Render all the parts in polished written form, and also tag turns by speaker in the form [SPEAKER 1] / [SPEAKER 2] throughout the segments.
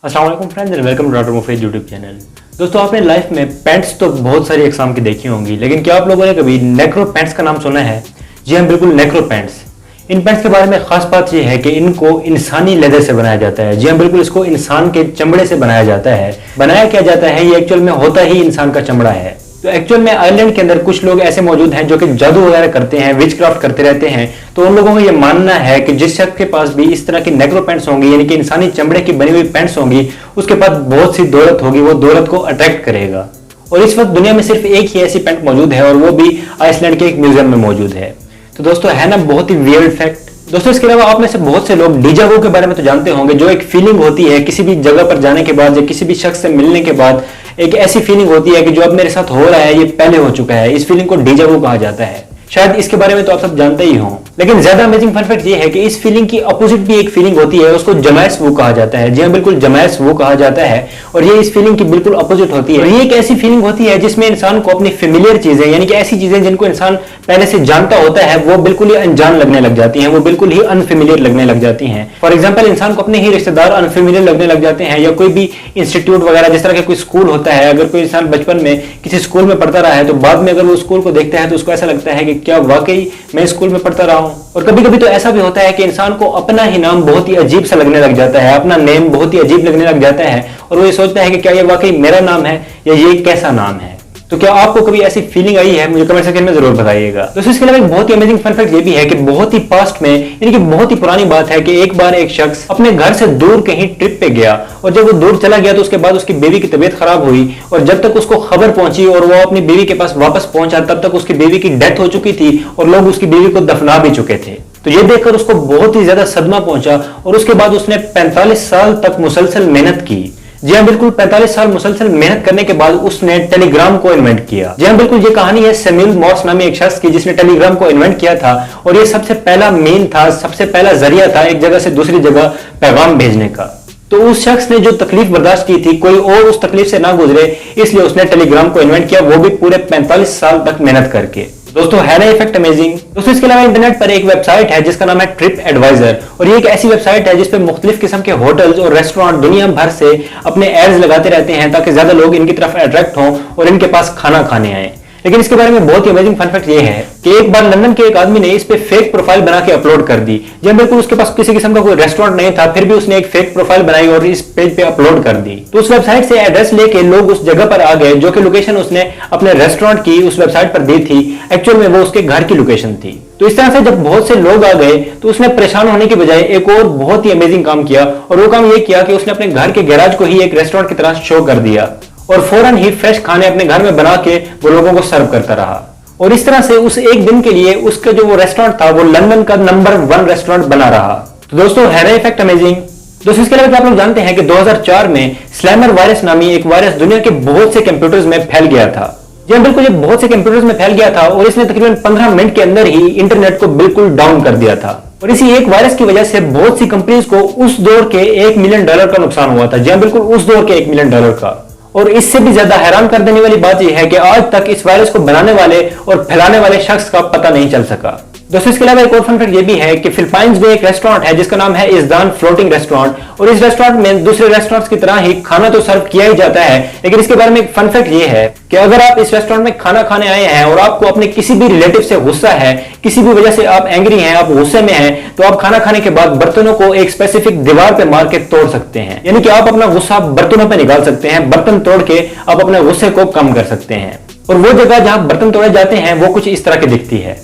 [SPEAKER 1] अस्सलाम वालेकुम friends and welcome to doctor Mufeed YouTube channel. दोस्तों, आपने लाइफ में पैंट्स तो बहुत सारी एग्जाम की देखी होंगी, लेकिन क्या आप लोगों ने कभी नेक्रो पैंट्स का नाम सुना है? जी हाँ, बिल्कुल नेक्रो पैंट्स। इन पैंट्स के बारे में खास बात यह है कि इनको इंसानी लेदर से बनाया जाता है। जी हाँ, बिल्कुल, इसको इंसान के चमड़े से बनाया जाता है। बनाया क्या जाता है, ये एक्चुअल में होता ही इंसान का चमड़ा है। तो एक्चुअल में आयरलैंड के अंदर कुछ लोग ऐसे मौजूद हैं जो कि जादू वगैरह करते हैं, विच क्राफ्ट करते रहते हैं। तो उन लोगों का ये मानना है कि जिस शख्स के पास भी इस तरह की नेक्रो पैंट्स होंगी, यानी कि इंसानी चमड़े की बनी हुई पैंट्स होंगी, उसके पास बहुत सी दौलत होगी, वो दौलत को अट्रैक्ट करेगा। और इस वक्त दुनिया में सिर्फ एक ही ऐसी पैंट मौजूद है और वो भी आइसलैंड के एक म्यूजियम में मौजूद है। तो दोस्तों, है ना बहुत ही वियर्ड फैक्ट। दोस्तों, इसके अलावा आप में से बहुत से लोग डेजा वू के बारे में तो जानते होंगे, जो एक फीलिंग होती है किसी भी जगह पर जाने के बाद या किसी भी शख्स से मिलने के बाद। एक ऐसी फीलिंग होती है कि जो अब मेरे साथ हो रहा है ये पहले हो चुका है। इस फीलिंग को डेजा वू कहा जाता है। शायद इसके बारे में तो आप सब जानते ही हों, लेकिन ज्यादा अमेजिंग फन फैक्ट ये है कि इस फीलिंग की अपोजिट भी एक फीलिंग होती है, उसको जमैस वू कहा जाता है। जी हाँ, बिल्कुल, जमैस वू कहा जाता है। और ये इस फीलिंग की बिल्कुल अपोजिट होती है। और ये एक ऐसी फीलिंग होती है जिसमें इंसान को अपनी फेमिलियर चीजें, यानी कि ऐसी चीजें जिनको इंसान पहले से जानता होता है, वो बिल्कुल ही अनजान लगने लग जाती हैं, वो बिल्कुल ही अनफेमिलियर लगने लग जाती हैं। फॉर एग्जाम्पल, इंसान को अपने ही रिश्तेदार अनफेमिलियर लगने लग जाते हैं, या कोई भी इंस्टीट्यूट वगैरह, जिस तरह का कोई स्कूल होता है। अगर कोई इंसान बचपन में किसी स्कूल में पढ़ता रहा है तो बाद में अगर वो स्कूल को देखता है तो उसको ऐसा लगता है कि क्या वाकई मैं स्कूल में पढ़ता रहा हूं। और कभी कभी तो ऐसा भी होता है कि इंसान को अपना ही नाम बहुत ही अजीब सा लगने लग जाता है, अपना नेम बहुत ही अजीब लगने लग जाता है, और वो ये सोचता है कि क्या ये वाकई मेरा नाम है या ये कैसा नाम है। तो क्या आपको कभी ऐसी फीलिंग आई है? मुझे कमेंट सेक्शन में जरूर बताइएगा। दोस्तों, इसके अलावा एक बहुत ही अमेजिंग फन फैक्ट ये भी है कि बहुत ही पास्ट में, यानी कि बहुत ही पुरानी बात है कि एक बार एक शख्स अपने घर से दूर कहीं ट्रिप पे गया, और जब वो दूर चला गया तो उसके बाद उसकी बीवी की तबीयत खराब हुई, और जब तक उसको खबर पहुंची और वो अपनी बीवी के पास वापस पहुंचा, तब तक उसकी बीवी की डेथ हो चुकी थी और लोग उसकी बीवी को दफना भी चुके थे। तो ये देखकर उसको बहुत ही ज्यादा सदमा पहुंचा, और उसके बाद उसने 45 साल तक मुसलसल मेहनत की। जी हाँ, बिल्कुल, 45 साल मुसलसल मेहनत करने के बाद उसने टेलीग्राम को इन्वेंट किया। जी हाँ, बिल्कुल, ये कहानी है सैमुअल मॉर्स नामी एक शख्स की, जिसने टेलीग्राम को इन्वेंट किया था। और ये सबसे पहला मीन था, सबसे पहला जरिया था एक जगह से दूसरी जगह पैगाम भेजने का। तो उस शख्स ने जो तकलीफ बर्दाश्त की थी, कोई और उस तकलीफ से ना गुजरे, इसलिए उसने टेलीग्राम को इन्वेंट किया, वो भी पूरे 45 साल तक मेहनत करके। दोस्तों, है ना इफेक्ट अमेजिंग। दोस्तों, इसके अलावा इंटरनेट पर एक वेबसाइट है जिसका नाम है ट्रिप एडवाइजर, और ये एक ऐसी वेबसाइट है जिसपे मुख्तलिफ किस्म के होटल्स और रेस्टोरेंट दुनिया भर से अपने एड्स लगाते रहते हैं ताकि ज्यादा लोग इनकी तरफ अट्रैक्ट हों और इनके पास खाना खाने आए। लेकिन इसके बारे में बहुत ही अमेजिंग फन फैक्ट ये है कि एक बार लंदन के एक आदमी ने इस पे फेक प्रोफाइल बना के अपलोड कर दी। जब बिल्कुल उसके पास किसी किस्म का कोई रेस्टोरेंट नहीं था, फिर भी उसने एक फेक प्रोफाइल बनाई और इस पेज पे अपलोड कर दी। तो उस वेबसाइट से एड्रेस लेके लोग उस जगह पर आ गए, जो कि लोकेशन उसने अपने रेस्टोरेंट की उस वेबसाइट पर दी थी, एक्चुअल में वो उसके घर की लोकेशन थी। तो इस तरह से जब बहुत से लोग आ गए तो उसने परेशान होने की बजाय एक और बहुत ही अमेजिंग काम किया, और वो काम ये किया कि उसने अपने घर के गैराज को ही एक रेस्टोरेंट की तरह शो कर दिया, और फौरन ही फ्रेश खाने अपने घर में बना के वो लोगों को सर्व करता रहा। और इस तरह से उस एक दिन के लिए उसका जो वो रेस्टोरेंट था वो लंदन का नंबर 1 रेस्टोरेंट बना रहा। तो दोस्तों, है ना इफेक्ट अमेजिंग। दोस्तों, इसके अलावा आप लोग जानते हैं कि 2004 में स्लैमर वायरस नामी एक वायरस दुनिया के बहुत से कंप्यूटर्स में फैल गया था। जी बिल्कुल, ये बहुत से कंप्यूटर्स में फैल गया था और इसने तकरीबन 15 मिनट के अंदर ही इंटरनेट को बिल्कुल डाउन कर दिया था। और इसी एक वायरस की वजह से बहुत सी कंपनीज को उस दौर के $1 मिलियन का नुकसान हुआ था। जी बिल्कुल, उस दौर के $1 मिलियन का। और इससे भी ज्यादा हैरान कर देने वाली बात यह है कि आज तक इस वायरस को बनाने वाले और फैलाने वाले शख्स का पता नहीं चल सका। दोस्तों, इसके अलावा एक और फन फैक्ट ये भी है कि फिलीपींस में एक रेस्टोरेंट है जिसका नाम है इज़दान फ्लोटिंग रेस्टोरेंट, और इस रेस्टोरेंट में दूसरे रेस्टोरेंट्स की तरह ही खाना तो सर्व किया ही जाता है, लेकिन इसके बारे में एक फन फैक्ट ये है कि अगर आप इस रेस्टोरेंट में खाना खाने आए हैं और आपको अपने किसी भी रिलेटिव से गुस्सा है, किसी भी वजह से आप एंग्री हैं, आप गुस्से में हैं, तो आप खाना खाने के बाद बर्तनों को एक स्पेसिफिक दीवार पे मार के तोड़ सकते हैं, यानी कि आप अपना गुस्सा बर्तनों पे निकाल सकते हैं। बर्तन तोड़ के आप अपने गुस्से को कम कर सकते हैं, और वो जगह जहां बर्तन तोड़े जाते हैं वो कुछ इस तरह की दिखती है।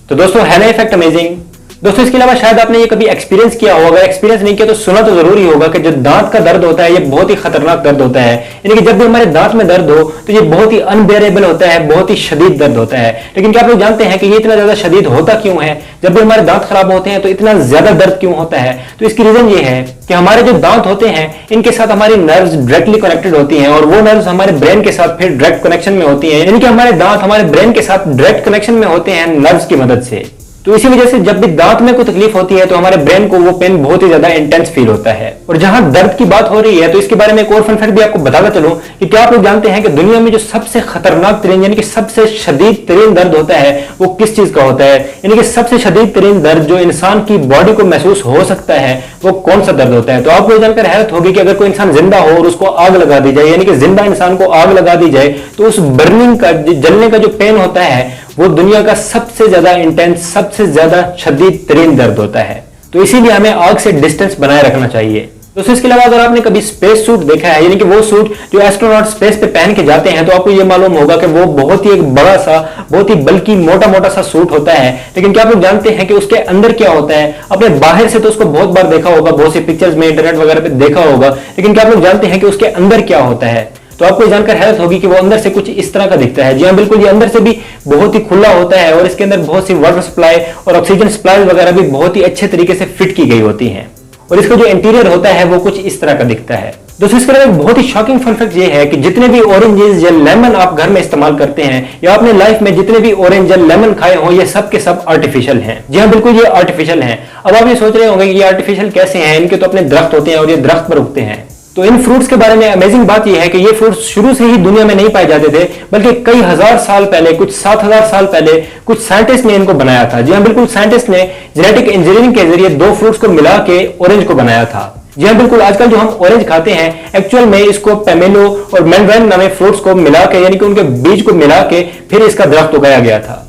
[SPEAKER 1] तो दोस्तों, है ना इफेक्ट अमेजिंग। दोस्तों, इसके अलावा शायद आपने ये कभी एक्सपीरियंस किया होगा, अगर एक्सपीरियंस नहीं किया तो सुना तो जरूरी होगा कि जो दांत का दर्द होता है ये बहुत ही खतरनाक दर्द होता है। यानी कि जब भी हमारे दांत में दर्द हो तो ये बहुत ही अनबेरेबल होता है, बहुत ही शदीद दर्द होता है। लेकिन क्या आप लोग जानते हैं कि ये इतना ज्यादा शदीद होता क्यों है? जब भी हमारे दांत खराब होते हैं तो इतना ज्यादा दर्द क्यों होता है? तो इसकी रीजन ये है कि हमारे जो दांत होते हैं इनके साथ हमारी नर्व्स डायरेक्टली कनेक्टेड होती हैं, और वो नर्व्स हमारे ब्रेन के साथ फिर डायरेक्ट कनेक्शन में होती हैं। यानी कि हमारे दांत हमारे ब्रेन के साथ डायरेक्ट कनेक्शन में होते हैं नर्व्स की मदद से। तो इसी वजह से जब भी दांत में कोई तकलीफ होती है तो हमारे ब्रेन को वो पेन बहुत ही ज्यादा इंटेंस फील होता है। और जहां दर्द की बात हो रही है तो इसके बारे में एक और फन फैक्ट भी आपको बताता चलूं कि क्या आप लोग जानते हैं कि दुनिया में जो सबसे खतरनाक तरीन यानी कि सबसे शदीद तरीन दर्द होता है वो किस चीज का होता है, यानी कि सबसे शदीद तरीन दर्द जो इंसान की बॉडी को महसूस हो सकता है वो कौन सा दर्द होता है। तो आपको जानकर हैरत होगी कि अगर कोई इंसान जिंदा हो और उसको आग लगा दी जाए, यानी कि जिंदा इंसान को आग लगा दी जाए, तो उस बर्निंग का जलने का जो पेन होता है वो दुनिया का सबसे ज्यादा इंटेंस, सबसे ज्यादा शदीद तरीन दर्द होता है। तो इसीलिए हमें आग से डिस्टेंस बनाए रखना चाहिए। दोस्तों इसके अलावा अगर आपने कभी स्पेस सूट देखा है, यानी कि वो सूट जो एस्ट्रोनॉट स्पेस पे पहन के जाते हैं, तो आपको ये मालूम होगा कि वो बहुत ही एक बड़ा सा, बहुत ही बल्कि मोटा मोटा सा सूट होता है। लेकिन क्या आप लोग जानते हैं कि उसके अंदर क्या होता है? आपने बाहर से तो उसको बहुत बार देखा होगा, बहुत सी पिक्चर्स में, इंटरनेट वगैरह पे देखा होगा, लेकिन क्या आप लोग जानते हैं कि उसके अंदर क्या होता है? तो आपको ये जानकर हैरत होगी कि वो अंदर से कुछ इस तरह का दिखता है। जी हाँ बिल्कुल, ये अंदर से भी बहुत ही खुला होता है और इसके अंदर बहुत सी वाटर सप्लाई और ऑक्सीजन सप्लाई वगैरह भी बहुत ही अच्छे तरीके से फिट की गई होती हैं। और इसका जो इंटीरियर होता है वो कुछ इस तरह का दिखता है। दोस्तों इसके अलावा एक बहुत ही शॉकिंग फन फैक्ट ये है कि जितने भी ऑरेंजेस या लेमन आप घर में इस्तेमाल करते हैं या अपने लाइफ में जितने भी ऑरेंज या लेमन खाए हो, ये सब के सब आर्टिफिशियल हैं। जी हाँ बिल्कुल, ये आर्टिफिशियल हैं। अब आप ये सोच रहे होंगे कि ये आर्टिफिशियल कैसे हैं, इनके तो अपने दरख्त होते हैं और ये दरख्त पर उगते हैं। तो इन फ्रूट्स के बारे में अमेजिंग बात यह है कि ये फ्रूट्स शुरू से ही दुनिया में नहीं पाए जाते थे, बल्कि कई हजार साल पहले, कुछ 7000 साल पहले कुछ साइंटिस्ट ने इनको बनाया था। जी हाँ बिल्कुल, साइंटिस्ट ने जेनेटिक इंजीनियरिंग के जरिए दो फ्रूट्स को मिला के ऑरेंज को बनाया था। जी हाँ बिल्कुल, आजकल जो हम ऑरेंज खाते हैं एक्चुअल में इसको पेमेलो और मैंड्राइन नामक फ्रूट्स को मिला के, यानी कि उनके बीज को मिला के फिर इसका दरख्त उगाया गया था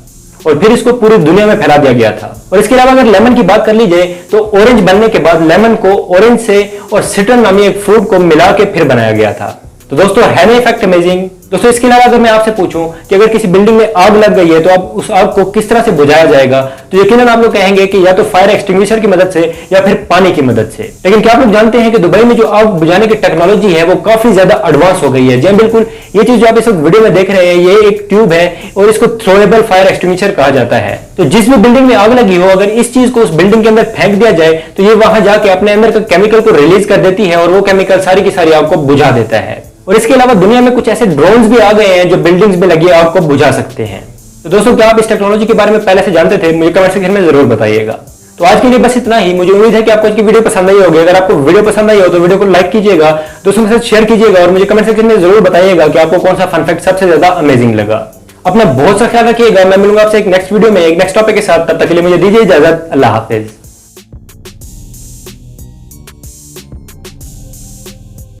[SPEAKER 1] और फिर इसको पूरी दुनिया में फैला दिया गया था। और इसके अलावा अगर लेमन की बात कर ली जाए तो ऑरेंज बनने के बाद लेमन को ऑरेंज से और सिट्रन नामी एक फ्रूट को मिला के फिर बनाया गया था। तो दोस्तों है ना फैक्ट अमेजिंग? दोस्तों इसके अलावा अगर मैं आपसे पूछूं कि अगर किसी बिल्डिंग में आग लग गई है तो अब उस आग को किस तरह से बुझाया जाएगा, तो यकीनन आप लोग कहेंगे कि या तो फायर एक्सटिंग्विशर की मदद से या फिर पानी की मदद से। लेकिन क्या आप लोग जानते हैं कि दुबई में जो आग बुझाने की टेक्नोलॉजी है वो काफी ज्यादा एडवांस हो गई है। जी बिल्कुल, ये चीज जो आप इस वीडियो में देख रहे हैं ये एक ट्यूब है और इसको थ्रोएबल फायर एक्सटिंग्विशर कहा जाता है। तो जिस भी बिल्डिंग में आग लगी हो, अगर इस चीज को उस बिल्डिंग के अंदर फेंक दिया जाए तो ये वहां जाके अपने अंदर का केमिकल को रिलीज कर देती है और वो केमिकल सारी की सारी आग को बुझा देता है। और इसके अलावा दुनिया में कुछ ऐसे ड्रोन्स भी आ गए हैं जो बिल्डिंग्स में लगी आग को बुझा सकते हैं। तो दोस्तों क्या आप इस टेक्नोलॉजी के बारे में पहले से जानते थे? मुझे कमेंट सेक्शन में जरूर बताइएगा। तो आज के लिए बस इतना ही। मुझे उम्मीद है कि आपको आज की वीडियो पसंद आई होगी। अगर आपको वीडियो पसंद आई हो तो वीडियो को लाइक कीजिएगा, दोस्तों के साथ शेयर कीजिएगा और मुझे कमेंट सेक्शन में जरूर बताइएगा कि आपको कौन सा फन फैक्ट सबसे ज्यादा अमेजिंग लगा। अपना बहुत सा ख्याल रखिएगा। मैं मिलूंगा आपसे एक नेक्स्ट वीडियो में एक नेक्स्ट टॉपिक के साथ। तब तक के लिए मुझे दीजिए इजाजत। अल्लाह हाफिज।